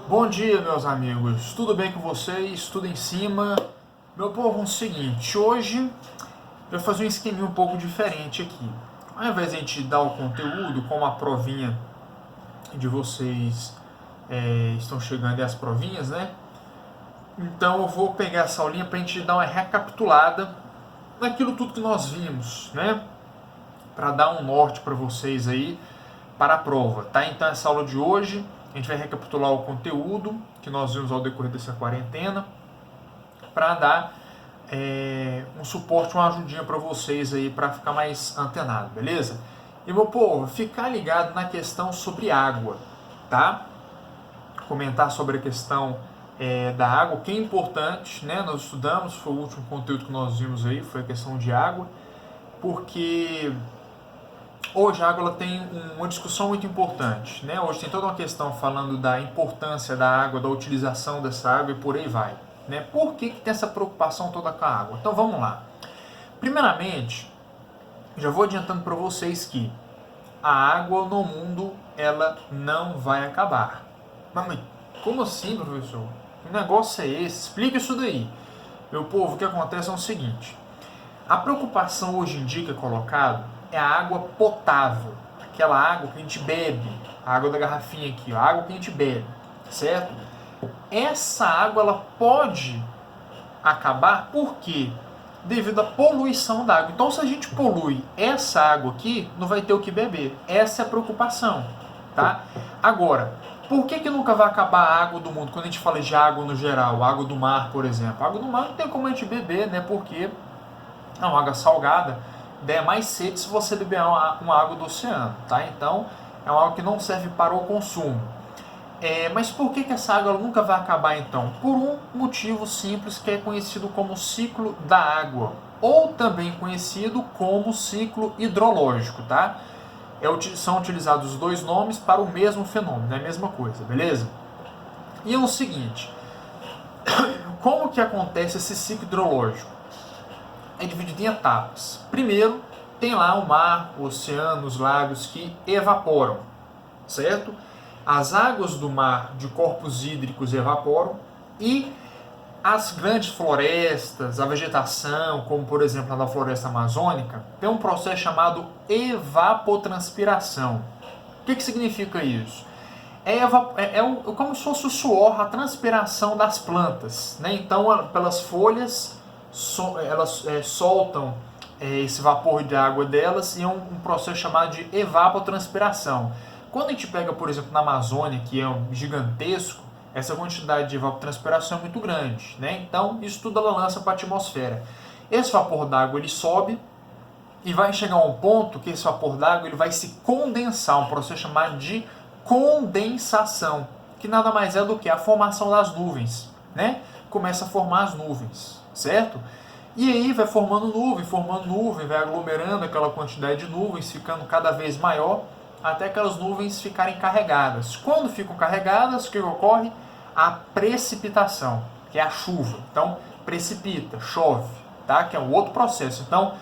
Bom dia, meus amigos. Tudo bem com vocês? Tudo em cima? Meu povo, é o seguinte, hoje eu vou fazer um esqueminha um pouco diferente aqui. Ao invés de a gente dar o conteúdo, como a provinha de vocês estão chegando e as provinhas, né? Então eu vou pegar essa aulinha para a gente dar uma recapitulada naquilo tudo que nós vimos, né? Para dar um norte para vocês aí para a prova, tá? Então essa aula de hoje a gente vai recapitular o conteúdo que nós vimos ao decorrer dessa quarentena para dar um suporte, uma ajudinha para vocês aí para ficar mais antenado, beleza? E meu povo, ficar ligado na questão sobre água, tá? Comentar sobre a questão da água, que é importante, né? Nós estudamos, foi o último conteúdo que nós vimos aí, foi a questão de água, porque hoje a água ela tem uma discussão muito importante, né? Hoje tem toda uma questão falando da importância da água, da utilização dessa água e por aí vai, né? Por que tem essa preocupação toda com a água? Então vamos lá. Primeiramente, já vou adiantando para vocês que a água no mundo ela não vai acabar. Mas como assim, professor? Que negócio é esse? Explica isso daí. Meu povo, o que acontece é o seguinte: a preocupação hoje em dia que é colocado é a água potável, aquela água que a gente bebe, a água da garrafinha aqui, a água que a gente bebe, certo? Essa água ela pode acabar por quê? Devido à poluição da água. Então, se a gente polui essa água aqui, não vai ter o que beber. Essa é a preocupação, tá? Agora, por que nunca vai acabar a água do mundo? Quando a gente fala de água no geral, água do mar, por exemplo. A água do mar não tem como a gente beber, né? Porque é uma água salgada, der mais sede se você beber uma água do oceano, tá? Então, é uma água que não serve para o consumo. Mas por que essa água nunca vai acabar então? Por um motivo simples que é conhecido como ciclo da água, ou também conhecido como ciclo hidrológico, tá? São utilizados os dois nomes para o mesmo fenômeno, é a mesma coisa, beleza? E é o seguinte, como que acontece esse ciclo hidrológico? É dividido em etapas. Primeiro, tem lá o mar, o oceano, os lagos que evaporam, certo? As águas do mar de corpos hídricos evaporam e as grandes florestas, a vegetação, como por exemplo na floresta amazônica, tem um processo chamado evapotranspiração. O que significa isso? Como se fosse o suor, a transpiração das plantas, né? Então, pelas folhas, elas soltam esse vapor de água delas e é um processo chamado de evapotranspiração. Quando a gente pega, por exemplo, na Amazônia, que é gigantesco, essa quantidade de evapotranspiração é muito grande, né? Então, isso tudo ela lança para a atmosfera. Esse vapor d'água ele sobe e vai chegar a um ponto que esse vapor d'água ele vai se condensar, um processo chamado de condensação, que nada mais é do que a formação das nuvens, né? Começa a formar as nuvens, certo? E aí vai formando nuvem, vai aglomerando aquela quantidade de nuvens, ficando cada vez maior, até aquelas nuvens ficarem carregadas. Quando ficam carregadas, o que ocorre? A precipitação, que é a chuva. Então, precipita, chove, tá? Que é um outro processo. Então,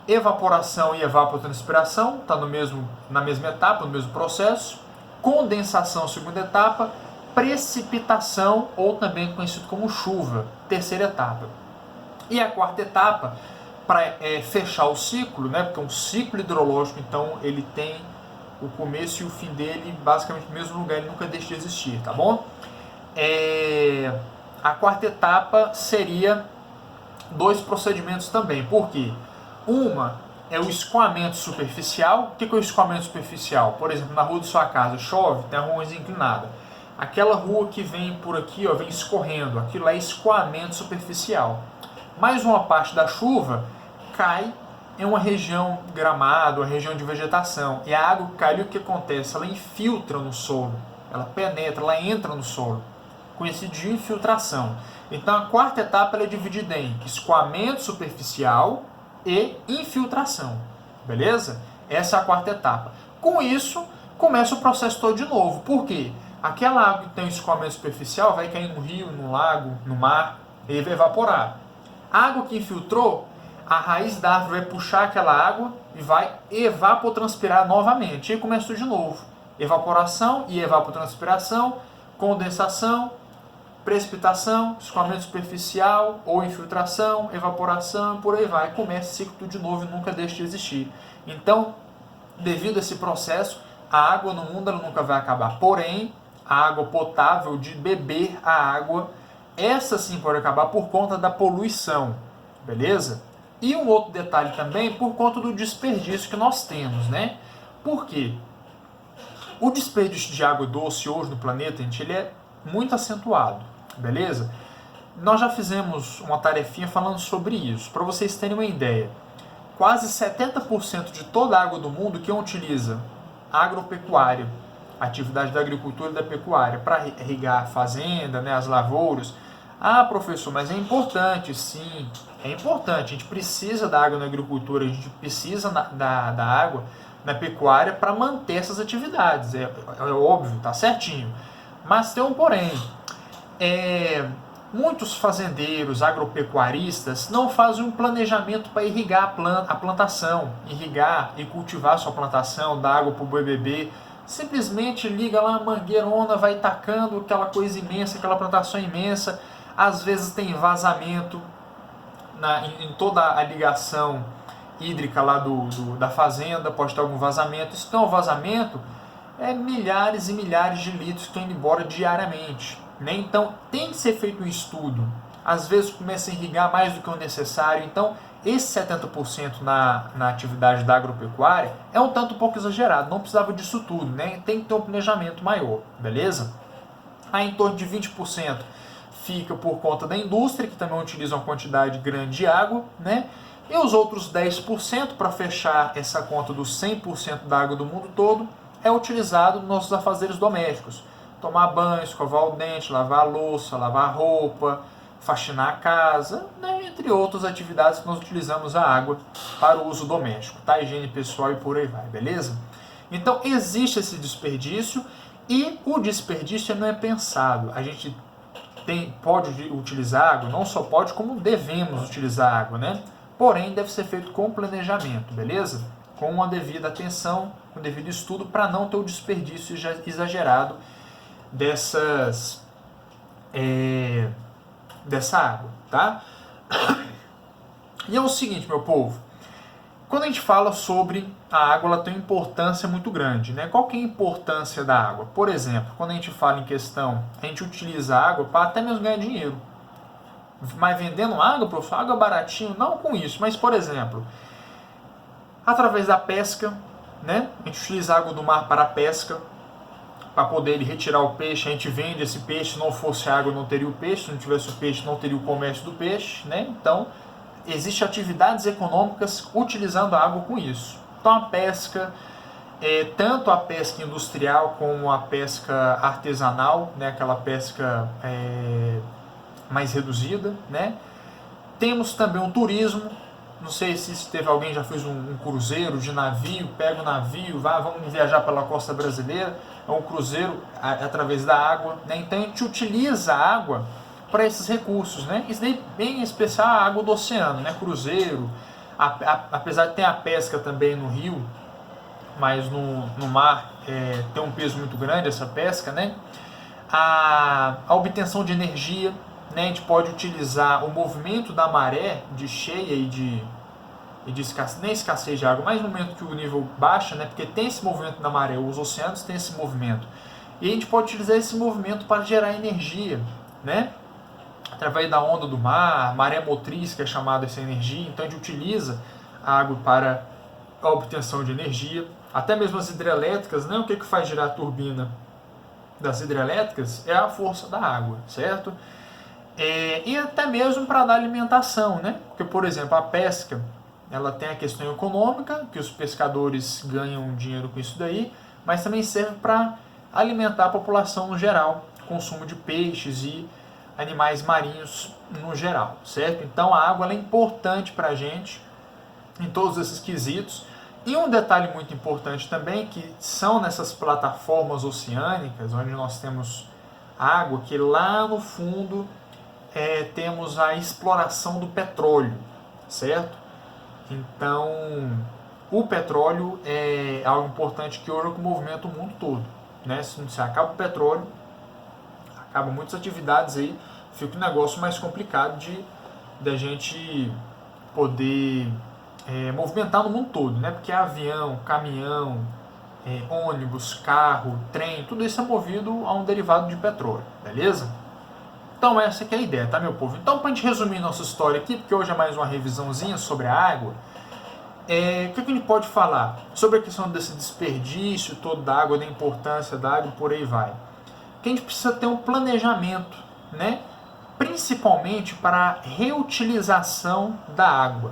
evaporação e evapotranspiração está na mesma etapa, no mesmo processo. Condensação, segunda etapa. Precipitação, ou também conhecido como chuva, terceira etapa. E a quarta etapa, para fechar o ciclo, né? Porque é um ciclo hidrológico, então ele tem o começo e o fim dele basicamente no mesmo lugar, ele nunca deixa de existir, tá bom? A quarta etapa seria dois procedimentos também, por quê? Uma é o escoamento superficial. O que é o escoamento superficial? Por exemplo, na rua da sua casa chove, tem a rua inclinada. Aquela rua que vem por aqui, ó, vem escorrendo, aquilo é escoamento superficial. Mais uma parte da chuva cai em uma região gramado, uma região de vegetação. E a água que cai, o que acontece? Ela infiltra no solo, ela penetra, ela entra no solo, conhecido de infiltração. Então a quarta etapa ela é dividida em escoamento superficial e infiltração, beleza? Essa é a quarta etapa. Com isso, começa o processo todo de novo. Por quê? Aquela água que tem um escoamento superficial vai cair no rio, no lago, no mar, e vai evaporar. A água que infiltrou, a raiz da árvore vai puxar aquela água e vai evapotranspirar novamente. E aí começa tudo de novo. Evaporação e evapotranspiração, condensação, precipitação, escoamento superficial ou infiltração, evaporação e por aí vai. Começa esse ciclo de novo e nunca deixa de existir. Então, devido a esse processo, a água no mundo ela nunca vai acabar. Porém, a água potável de beber a água, essa sim pode acabar por conta da poluição, beleza? E um outro detalhe também, por conta do desperdício que nós temos, né? Por quê? O desperdício de água doce hoje no planeta, gente, ele é muito acentuado, beleza? Nós já fizemos uma tarefinha falando sobre isso. Para vocês terem uma ideia, quase 70% de toda a água do mundo que utiliza agropecuária, atividade da agricultura e da pecuária, para irrigar a fazenda, né, as lavouras. Ah, professor, mas é importante, sim, é importante. A gente precisa da água na agricultura, a gente precisa da água na pecuária para manter essas atividades. É óbvio, tá certinho. Mas tem um porém. Muitos fazendeiros, agropecuaristas, não fazem um planejamento para irrigar a plantação, irrigar e cultivar a sua plantação, dar água para o boi beber. Simplesmente liga lá a mangueirona, vai tacando aquela coisa imensa, aquela plantação imensa. Às vezes tem vazamento em toda a ligação hídrica lá da fazenda, pode ter algum vazamento. Se tem um vazamento, é milhares e milhares de litros que estão indo embora diariamente. Né? Então tem que ser feito um estudo. Às vezes começa a irrigar mais do que o necessário. Então esse 70% na atividade da agropecuária é um tanto pouco exagerado. Não precisava disso tudo, né? Tem que ter um planejamento maior, beleza? Aí em torno de 20% fica por conta da indústria, que também utiliza uma quantidade grande de água, né? E os outros 10%, para fechar essa conta dos 100% da água do mundo todo, é utilizado nos nossos afazeres domésticos. Tomar banho, escovar o dente, lavar a louça, lavar a roupa, faxinar a casa, né? Entre outras atividades que nós utilizamos a água para o uso doméstico, tá? Higiene pessoal e por aí vai, beleza? Então existe esse desperdício e o desperdício não é pensado. A gente pode utilizar água, não só pode, como devemos utilizar água, né? Porém, deve ser feito com planejamento, beleza? Com uma devida atenção, com devido estudo, para não ter o desperdício exagerado dessa água, tá? E é o seguinte, meu povo, quando a gente fala sobre a água, ela tem uma importância muito grande, né? Qual que é a importância da água? Por exemplo, quando a gente fala em questão, a gente utiliza a água para até mesmo ganhar dinheiro. Mas vendendo água, professor, água baratinho, não com isso, mas por exemplo, através da pesca, né? A gente utiliza a água do mar para a pesca, para poder retirar o peixe, a gente vende esse peixe, se não fosse água não teria o peixe, se não tivesse o peixe não teria o comércio do peixe, né? Então, existem atividades econômicas utilizando a água com isso. Então a pesca, tanto a pesca industrial como a pesca artesanal, né? Aquela pesca mais reduzida, né? Temos também o turismo. Não sei se teve alguém já fez um cruzeiro de navio, pega o navio, vamos viajar pela costa brasileira, é um cruzeiro através da água, né? Então a gente utiliza a água para esses recursos, né? Isso daí bem especial a água do oceano, né? Cruzeiro, apesar de ter a pesca também no rio, mas no mar tem um peso muito grande essa pesca, né? A obtenção de energia, né? A gente pode utilizar o movimento da maré de cheia e de escassez, nem escassez de água, mas no momento que o nível baixa, né? Porque tem esse movimento da maré, os oceanos têm esse movimento. E a gente pode utilizar esse movimento para gerar energia, né? Através da onda do mar, maré motriz, que é chamada essa energia. Então a gente utiliza a água para a obtenção de energia. Até mesmo as hidrelétricas, né? O que faz girar a turbina das hidrelétricas é a força da água, certo? E até mesmo para dar alimentação, né? Porque, por exemplo, a pesca, ela tem a questão econômica, que os pescadores ganham dinheiro com isso daí, mas também serve para alimentar a população no geral, consumo de peixes e animais marinhos no geral, certo? Então a água ela é importante para a gente em todos esses quesitos. E um detalhe muito importante também, que são nessas plataformas oceânicas, onde nós temos água, que lá no fundo temos a exploração do petróleo, certo? Então, o petróleo é algo importante que hoje é o que movimenta o mundo todo, né? Se acaba o petróleo, Acaba muitas atividades aí, fica um negócio mais complicado de a gente poder movimentar no mundo todo, né? Porque avião, caminhão, ônibus, carro, trem, tudo isso é movido a um derivado de petróleo, beleza? Então essa que é a ideia, tá, meu povo? Então, para a gente resumir nossa história aqui, porque hoje é mais uma revisãozinha sobre a água, o que a gente pode falar? Sobre a questão desse desperdício todo da água, da importância da água, por aí vai. Que a gente precisa ter um planejamento, né? Principalmente para a reutilização da água.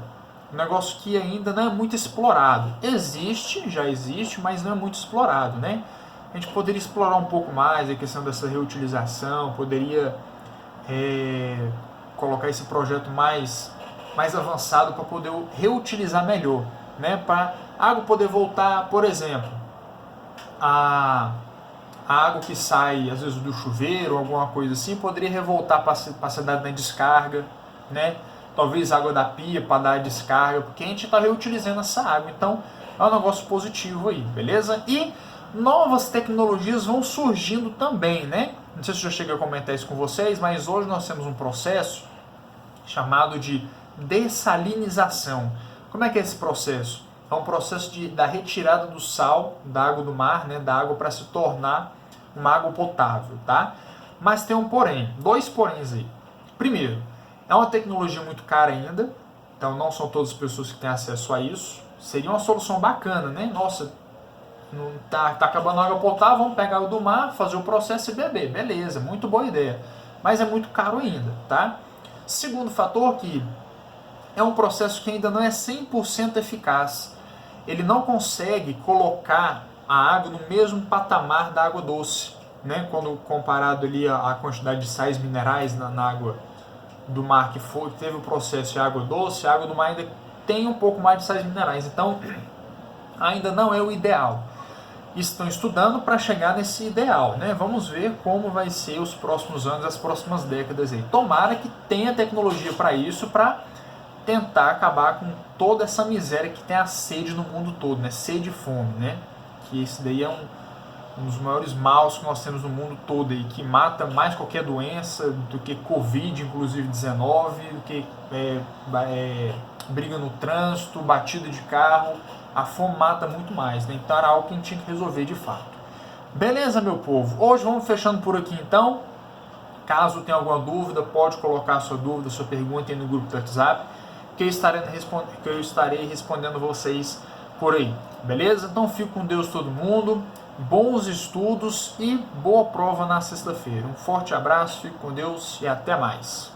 Um negócio que ainda não é muito explorado. Já existe, mas não é muito explorado, né? A gente poderia explorar um pouco mais a questão dessa reutilização, poderia colocar esse projeto mais avançado para poder reutilizar melhor, né? Para a água poder voltar, por exemplo, a água que sai às vezes do chuveiro, alguma coisa assim, poderia revoltar para ser dada na descarga, né? Talvez água da pia para dar a descarga, porque a gente está reutilizando essa água, então é um negócio positivo aí, beleza? E novas tecnologias vão surgindo também, né? Não sei se eu já cheguei a comentar isso com vocês, mas hoje nós temos um processo chamado de dessalinização. Como é que é esse processo? É um processo da retirada do sal da água do mar, né, da água para se tornar uma água potável, tá? Mas tem um porém, 2 poréns aí. Primeiro, é uma tecnologia muito cara ainda, então não são todas as pessoas que têm acesso a isso. Seria uma solução bacana, né? Nossa, não tá acabando a água potável, vamos pegar a água do mar, fazer o processo e beber. Beleza, muito boa ideia. Mas é muito caro ainda, tá? Segundo fator que é um processo que ainda não é 100% eficaz. Ele não consegue colocar a água no mesmo patamar da água doce, né? Quando comparado ali a quantidade de sais minerais na água do mar que teve o processo de água doce, a água do mar ainda tem um pouco mais de sais minerais. Então, ainda não é o ideal. Estão estudando para chegar nesse ideal, né? Vamos ver como vai ser os próximos anos, as próximas décadas aí. Tomara que tenha tecnologia para isso, para tentar acabar com toda essa miséria que tem a sede no mundo todo, né? Sede e fome, né? Que esse daí é um dos maiores maus que nós temos no mundo todo aí, que mata mais qualquer doença do que Covid, inclusive 19, do que briga no trânsito, batida de carro. A fome mata muito mais, né? Então era algo que a gente tinha que resolver de fato. Beleza, meu povo? Hoje vamos fechando por aqui então. Caso tenha alguma dúvida, pode colocar a sua dúvida, sua pergunta aí no grupo do WhatsApp, que eu estarei respondendo vocês por aí. Beleza? Então fico com Deus todo mundo, bons estudos e boa prova na sexta-feira. Um forte abraço, fique com Deus e até mais.